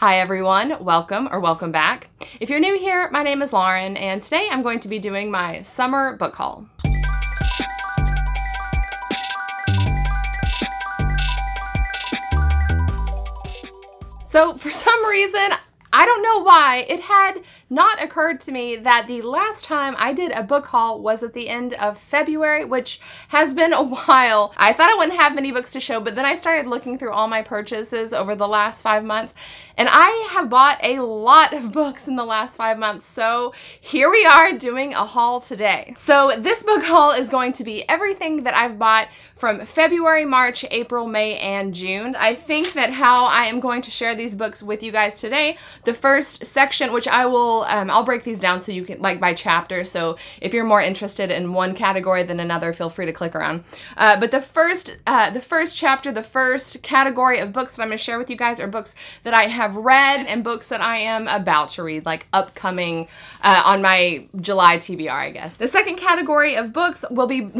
Hi everyone, welcome or welcome back. If you're new here, my name is Lauren and today I'm going to be doing my summer book haul. So for some reason, I don't know why, it had not occurred to me that the last time I did a book haul was at the end of February, which has been a while. I thought I wouldn't have many books to show, but then I started looking through all my purchases over the last 5 months, and I have bought a lot of books in the last 5 months, so here we are doing a haul today. So this book haul is going to be everything that I've bought from February, March, April, May, and June. I think that how I am going to share these books with you guys today, the first section, which I will, I'll break these down so you can, like by chapter, so if you're more interested in one category than another, feel free to click around. But the first chapter, the first category of books that I'm going to share with you guys are books that I have read and books that I am about to read, like upcoming on my July TBR, I guess. The second category of books will be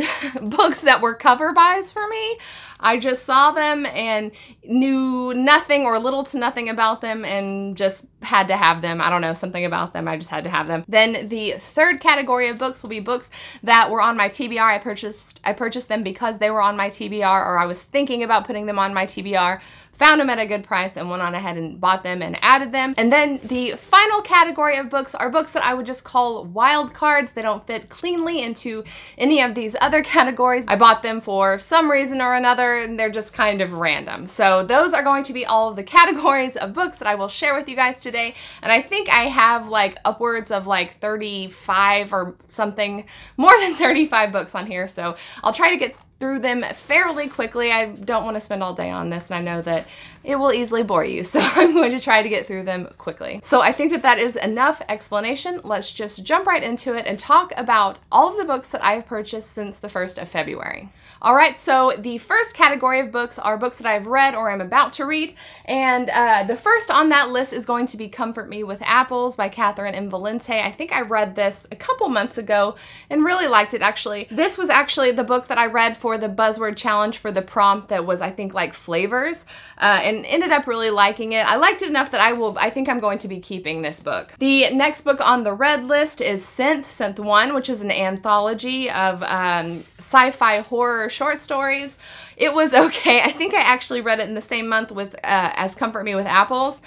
books that were cover buys for me. I just saw them and knew nothing or little to nothing about them and just had to have them. I don't know, something about them. I just had to have them. Then the third category of books will be books that were on my TBR. I purchased them because they were on my TBR, or I was thinking about putting them on my TBR. Found them at a good price and went on ahead and bought them and added them. And then the final category of books are books that I would just call wild cards. They don't fit cleanly into any of these other categories. I bought them for some reason or another and they're just kind of random. So those are going to be all of the categories of books that I will share with you guys today. And I think I have like upwards of like 35 or something, more than 35 books on here. So I'll try to get through them fairly quickly. I don't want to spend all day on this, and I know that it will easily bore you, so I'm going to try to get through them quickly. So I think that that is enough explanation. Let's just jump right into it and talk about all of the books that I've purchased since the 1st of February. All right, so the first category of books are books that I've read or am about to read, and the first on that list is going to be Comfort Me with Apples by Catherine M. Valente. I think I read this a couple months ago and really liked it, actually. This was actually the book that I read for the buzzword challenge for the prompt that was, I think, like flavors, and ended up really liking it. I liked it enough that I think I'm going to be keeping this book. The next book on the read list is Synth 1, which is an anthology of sci-fi horror short stories. It was okay. I think I actually read it in the same month with as Comfort Me with Apples.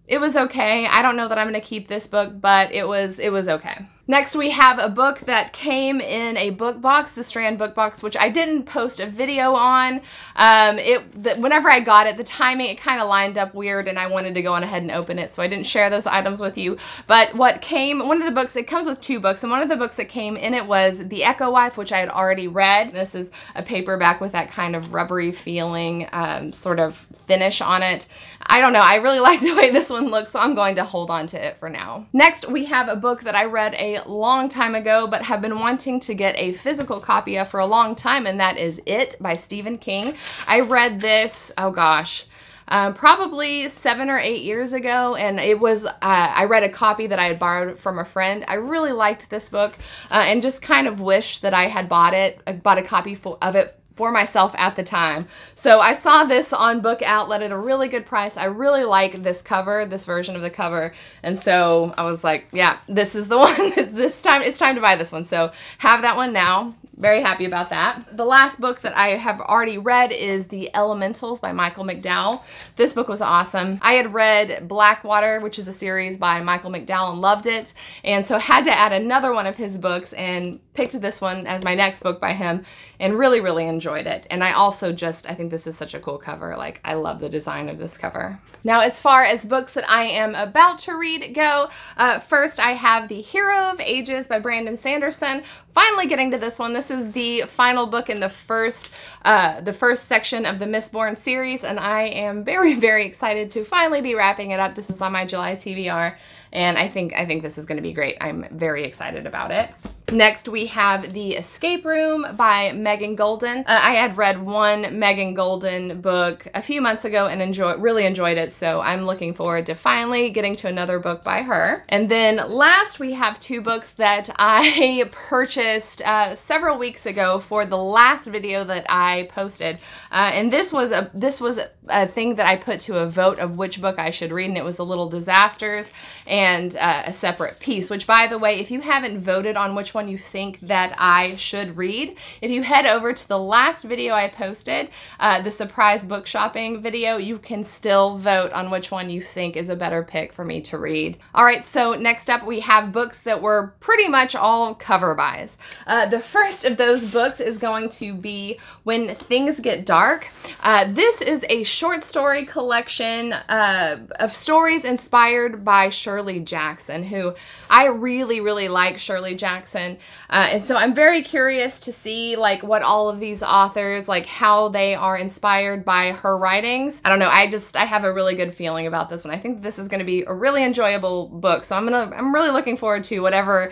It was okay. I don't know that I'm going to keep this book, but it was okay. Next, we have a book that came in a book box, the Strand book box, which I didn't post a video on. Whenever I got it, the timing, it kind of lined up weird, and I wanted to go on ahead and open it, so I didn't share those items with you. But what came, one of the books, it comes with 2 books, and one of the books that came in it was The Echo Wife, which I had already read. This is a paperback with that kind of rubbery feeling sort of finish on it. I don't know, I really like the way this one looks, so I'm going to hold on to it for now. Next, we have a book that I read a long time ago, but have been wanting to get a physical copy of for a long time, and that is It by Stephen King. I read this, oh gosh, probably 7 or 8 years ago, and it was, I read a copy that I had borrowed from a friend. I really liked this book, and just kind of wish that I had bought a copy of it for myself at the time. So I saw this on Book Outlet at a really good price. I really like this cover, this version of the cover, and so I was like, yeah, this is the one. It's time to buy this one. So have that one now. Very happy about that. The last book that I have already read is The Elementals by Michael McDowell. This book was awesome. I had read Blackwater, which is a series by Michael McDowell, and loved it, and so had to add another one of his books and picked this one as my next book by him and really, really enjoyed it. And I also I think this is such a cool cover. Like, I love the design of this cover. Now, as far as books that I am about to read go, first I have The Hero of Ages by Brandon Sanderson. Finally getting to this one. This is the final book in the first section of the Mistborn series, and I am very, very excited to finally be wrapping it up. This is on my July TBR, and I think this is going to be great. I'm very excited about it. Next, we have The Escape Room by Megan Golden. I had read one Megan Golden book a few months ago and really enjoyed it, so I'm looking forward to finally getting to another book by her. And then last, we have two books that I purchased several weeks ago for the last video that I posted. And this was a thing that I put to a vote of which book I should read, and it was The Little Disasters and A Separate Peace, which, by the way, if you haven't voted on which one you think that I should read, if you head over to the last video I posted, the surprise book shopping video, you can still vote on which one you think is a better pick for me to read. All right, so next up we have books that were pretty much all cover buys. The first of those books is going to be When Things Get Dark. This is a short story collection of stories inspired by Shirley Jackson, who I really like Shirley Jackson. And so I'm very curious to see like what all of these authors, like how they are inspired by her writings. I don't know, I have a really good feeling about this one. I think this is going to be a really enjoyable book, so I'm really looking forward to whenever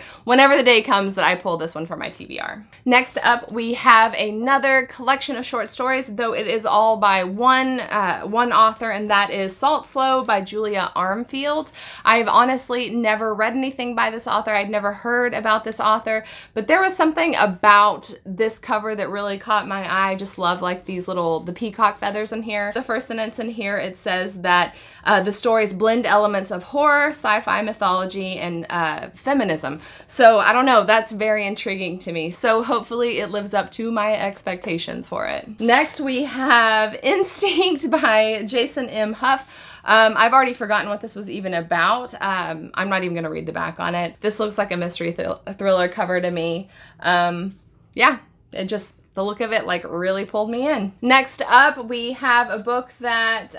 the day comes that I pull this one for my TBR. Next up, we have another collection of short stories, though it is all by one author, and that is Salt Slow by Julia Armfield. I've honestly never read anything by this author. I'd never heard about this author, but there was something about this cover that really caught my eye. I just love like the peacock feathers in here. The first sentence in here, it says that the stories blend elements of horror, sci-fi, mythology, and feminism. So I don't know, that's very intriguing to me. So hopefully it lives up to my expectations for it. Next we have Instinct by Jason M. Huff. I've already forgotten what this was even about. I'm not even going to read the back on it. This looks like a mystery thriller cover to me. Yeah, the look of it like really pulled me in. Next up, we have a book that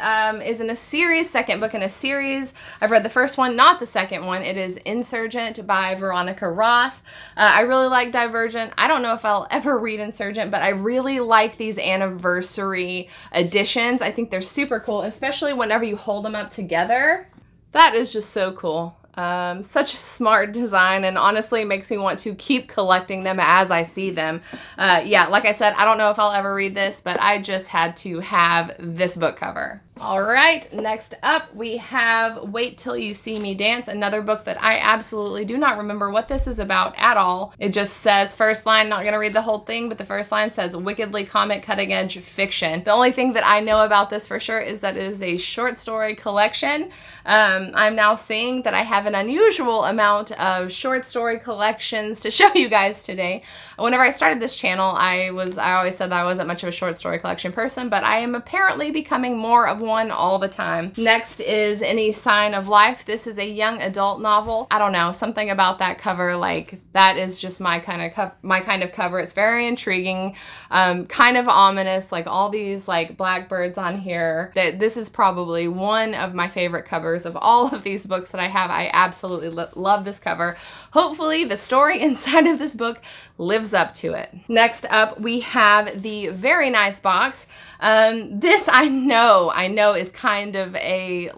is in a series, second book in a series. I've read the first one, not the second one. It is Insurgent by Veronica Roth. I really like Divergent. I don't know if I'll ever read Insurgent, but I really like these anniversary editions. I think they're super cool, especially whenever you hold them up together. That is just so cool. Such a smart design, and honestly makes me want to keep collecting them as I see them. Yeah, like I said, I don't know if I'll ever read this, but I just had to have this book cover. All right, next up we have Wait Till You See Me Dance, another book that I absolutely do not remember what this is about at all. It just says, first line, not gonna read the whole thing, but the first line says wickedly comic cutting edge fiction. The only thing that I know about this for sure is that it is a short story collection. I'm now seeing that I have an unusual amount of short story collections to show you guys today. Whenever I started this channel, I always said that I wasn't much of a short story collection person, but I am apparently becoming more of one all the time. Next is Any Sign of Life. This is a young adult novel. I don't know, something about that cover, like that is just my kind of cover. It's very intriguing, kind of ominous, like all these like blackbirds on here. This is probably one of my favorite covers of all of these books that I have. I absolutely love this cover. Hopefully the story inside of this book lives up to it. Next up, we have The Very Nice Box. This I know is kind of a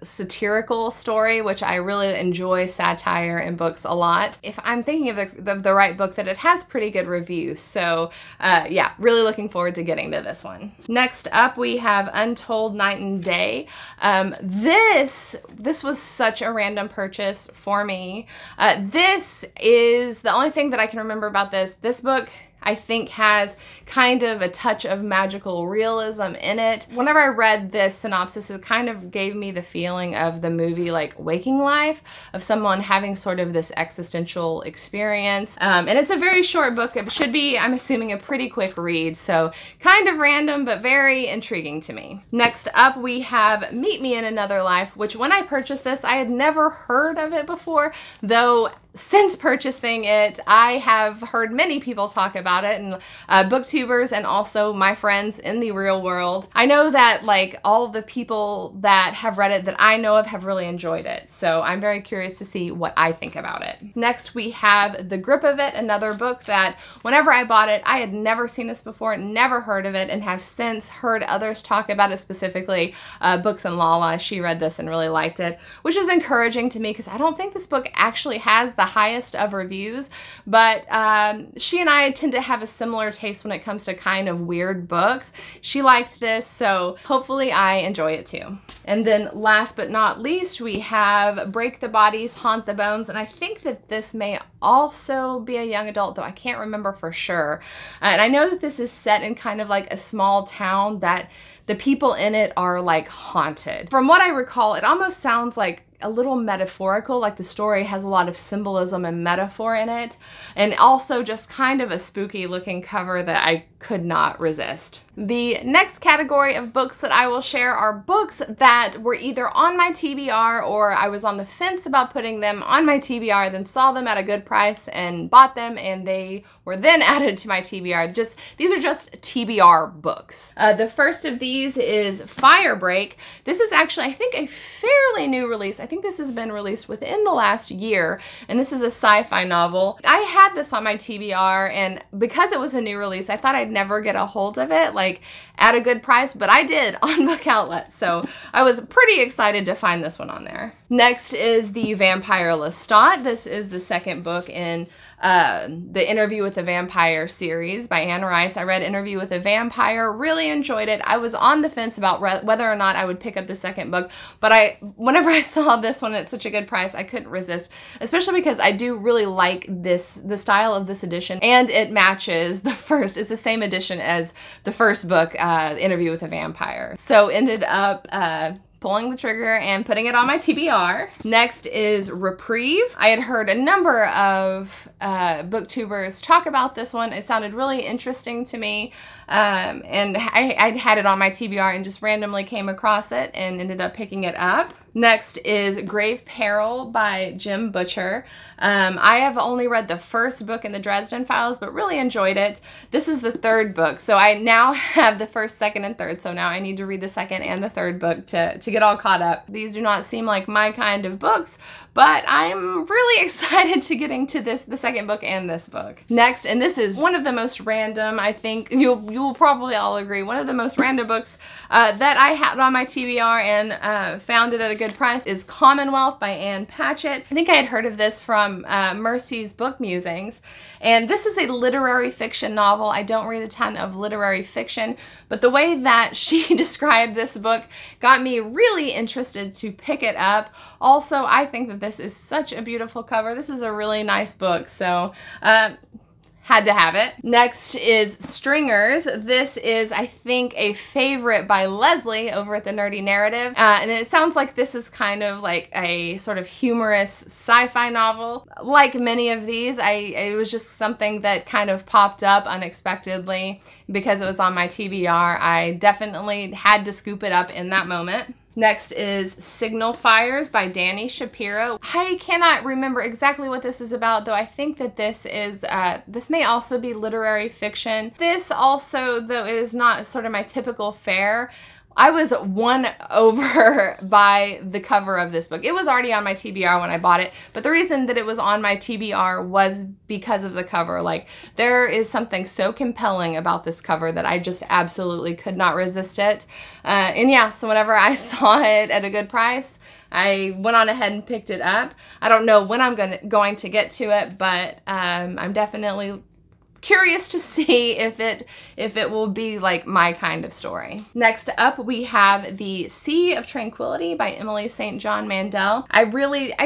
satirical story, which I really enjoy satire in books a lot. If I'm thinking of the right book, that it has pretty good reviews. So yeah, really looking forward to getting to this one. Next up, we have Untold Night and Day. This was such a random purchase for me. This is the only thing that I can remember about this. This book, I think, has kind of a touch of magical realism in it. Whenever I read this synopsis, it kind of gave me the feeling of the movie like Waking Life, of someone having sort of this existential experience. And it's a very short book. It should be, I'm assuming, a pretty quick read, so kind of random, but very intriguing to me. Next up, we have Meet Me in Another Life, which when I purchased this, I had never heard of it before, though since purchasing it, I have heard many people talk about it, and booktubers and also my friends in the real world. I know that like all the people that have read it that I know of have really enjoyed it, so I'm very curious to see what I think about it. Next, we have The Grip of It, another book that whenever I bought it, I had never seen this before, never heard of it, and have since heard others talk about it, specifically Books and Lala. She read this and really liked it, which is encouraging to me because I don't think this book actually has the highest of reviews, but she and I tend to have a similar taste when it comes to kind of weird books. She liked this, so hopefully I enjoy it too. And then last but not least, we have Break the Bodies, Haunt the Bones, and I think that this may also be a young adult, though I can't remember for sure. And I know that this is set in kind of like a small town that the people in it are like haunted. From what I recall, it almost sounds like a little metaphorical, like the story has a lot of symbolism and metaphor in it, and also just kind of a spooky looking cover that I could not resist. The next category of books that I will share are books that were either on my TBR or I was on the fence about putting them on my TBR, then saw them at a good price and bought them, and they were then added to my TBR. These are just TBR books. The first of these is Firebreak. This is actually, I think, a fairly new release. I think this has been released within the last year, and this is a sci-fi novel. I had this on my TBR, and because it was a new release, I thought I'd never get a hold of it, like at a good price, but I did on Book Outlet, so I was pretty excited to find this one on there. Next is The Vampire Lestat. This is the second book in the Interview with a Vampire series by Anne Rice. I read Interview with a Vampire, really enjoyed it. I was on the fence about whether or not I would pick up the second book, but whenever I saw this one at such a good price, I couldn't resist, especially because I do really like the style of this edition, and it matches the first. It's the same edition as the first book, Interview with a Vampire. So ended up pulling the trigger and putting it on my TBR. Next is Reprieve. I had heard a number of booktubers talk about this one. It sounded really interesting to me, and I had it on my TBR and just randomly came across it and ended up picking it up. Next is Grave Peril by Jim Butcher. I have only read the first book in the Dresden Files, but really enjoyed it. This is the third book, so I now have the first, second, and third, so now I need to read the second and the third book to get all caught up. These do not seem like my kind of books, but I'm really excited to get into the second book and this book. Next, and this is one of the most random, I think you'll probably all agree, one of the most random books that I had on my TBR and found it at a good price, is Commonwealth by Ann Patchett. I think I had heard of this from Mercy's Book Musings, and this is a literary fiction novel. I don't read a ton of literary fiction, but the way that she described this book got me really interested to pick it up. Also, I think that this is such a beautiful cover. This is a really nice book, so had to have it. Next is Stringers. This is, I think, a favorite by Leslie over at the Nerdy Narrative. And it sounds like this is kind of like a sort of humorous sci-fi novel. Like many of these, it was just something that kind of popped up unexpectedly because it was on my TBR. I definitely had to scoop it up in that moment. Next is Signal Fires by Dani Shapiro. I cannot remember exactly what this is about, though I think that this is, this may also be literary fiction. This also, though it is not sort of my typical fare, I was won over by the cover of this book. It was already on my TBR when I bought it, but the reason that it was on my TBR was because of the cover. Like, there is something so compelling about this cover that I just absolutely could not resist it. And yeah, so whenever I saw it at a good price, I went on ahead and picked it up. I don't know when I'm going to get to it, but I'm definitely curious to see if it will be like my kind of story. Next up, we have The Sea of Tranquility by Emily St. John Mandel. I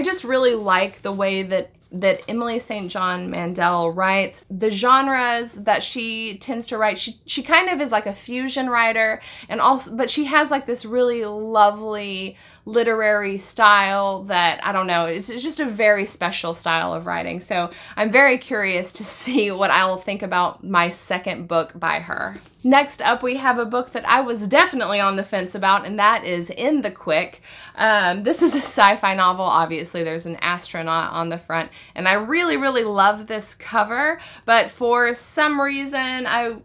just really like the way that Emily St. John Mandel writes. The genres that she tends to write, she kind of is like a fusion writer, and also, but she has like this really lovely literary style that, I don't know, it's just a very special style of writing. So I'm very curious to see what I'll think about my second book by her. Next up, we have a book that I was definitely on the fence about, and that is In the Quick. This is a sci-fi novel. Obviously, there's an astronaut on the front, and I really, really love this cover, but for some reason, I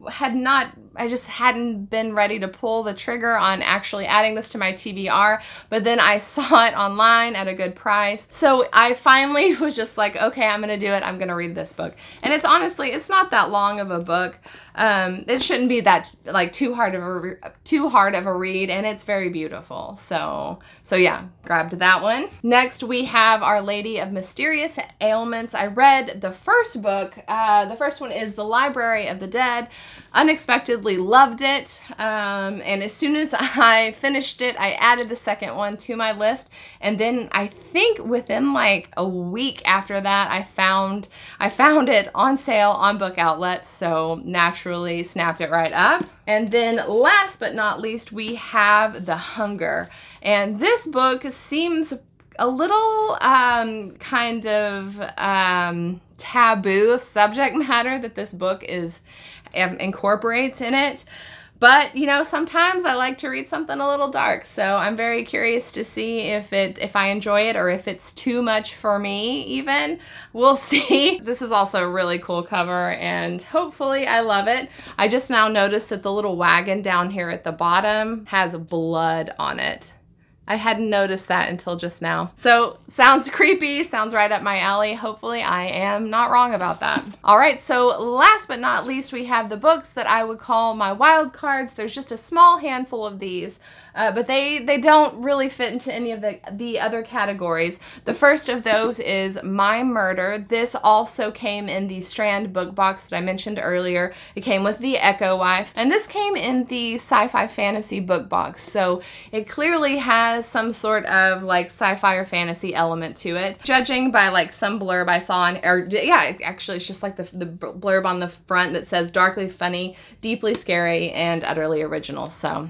just hadn't been ready to pull the trigger on actually adding this to my TBR, but then I saw it online at a good price. So I finally was just like, okay, I'm gonna do it. I'm gonna read this book. And it's honestly, it's not that long of a book. It shouldn't be that like too hard of a read, and it's very beautiful. So yeah, grabbed that one. Next we have Our Lady of Mysterious Ailments. I read the first book. The first one is The Library of the Dead. Unexpectedly loved it, and as soon as I finished it, I added the second one to my list, and then I think within like a week after that, I found it on sale on book outlets, so naturally snapped it right up. And then last but not least, we have The Hunger, and this book seems a little kind of taboo subject matter that this book incorporates in it. But, you know, sometimes I like to read something a little dark, so I'm very curious to see if I enjoy it or if it's too much for me even. We'll see. This is also a really cool cover, and hopefully I love it. I just now noticed that the little wagon down here at the bottom has blood on it. I hadn't noticed that until just now. So sounds creepy, sounds right up my alley. Hopefully I am not wrong about that. All right, so last but not least, we have the books that I would call my wild cards. There's just a small handful of these, but they don't really fit into any of the other categories. The first of those is My Murder. This also came in the Strand book box that I mentioned earlier. It came with the Echo Wife, and this came in the sci-fi fantasy book box. So it clearly has some sort of like sci-fi or fantasy element to it. Judging by like some blurb I saw actually it's just like the blurb on the front that says darkly funny, deeply scary, and utterly original. So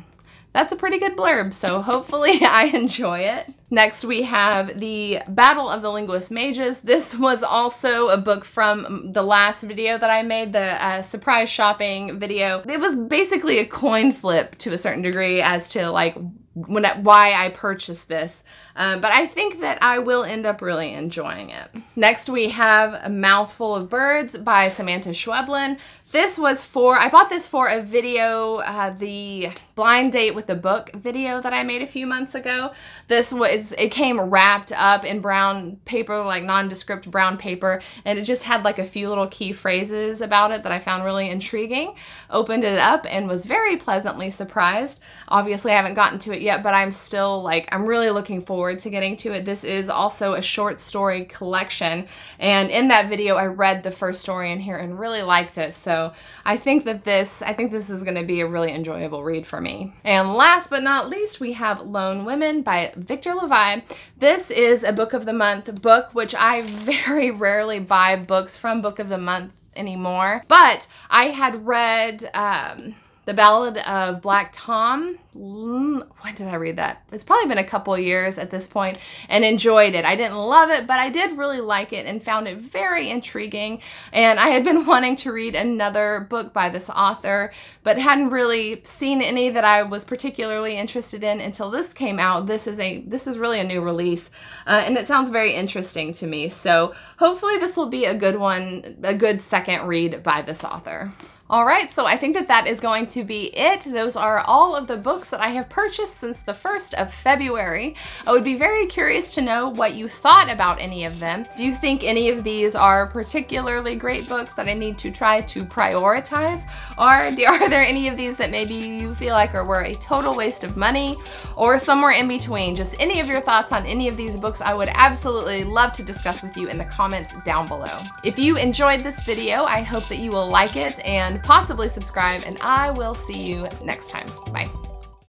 that's a pretty good blurb, so hopefully I enjoy it. Next we have The Battle of the Linguist Mages. This was also a book from the last video that I made, the surprise shopping video. It was basically a coin flip to a certain degree as to like why I purchased this, but I think that I will end up really enjoying it. Next we have A Mouthful of Birds by Samantha Schweblin. This was I bought this for a video, the blind date with the book video that I made a few months ago. It came wrapped up in brown paper, like nondescript brown paper, and it just had like a few little key phrases about it that I found really intriguing. Opened it up and was very pleasantly surprised. Obviously I haven't gotten to it yet, but I'm still I'm really looking forward to getting to it. This is also a short story collection, and in that video I read the first story in here and really liked it. So I think this is going to be a really enjoyable read for me. And last but not least, we have Lone Women by Victor Levi. This is a Book of the Month book, which I very rarely buy books from Book of the Month anymore. But I had read The Ballad of Black Tom. When did I read that? It's probably been a couple years at this point, and enjoyed it. I didn't love it, but I did really like it and found it very intriguing. And I had been wanting to read another book by this author, but hadn't really seen any that I was particularly interested in until this came out. This is really a new release, and it sounds very interesting to me. So hopefully this will be a good one, a good second read by this author. All right, so I think that is going to be it. Those are all of the books that I have purchased since the 1st of February. I would be very curious to know what you thought about any of them. Do you think any of these are particularly great books that I need to try to prioritize? Or are there any of these that maybe you feel like were a total waste of money, or somewhere in between? Just any of your thoughts on any of these books, I would absolutely love to discuss with you in the comments down below. If you enjoyed this video, I hope that you will like it and possibly subscribe, and I will see you next time. Bye.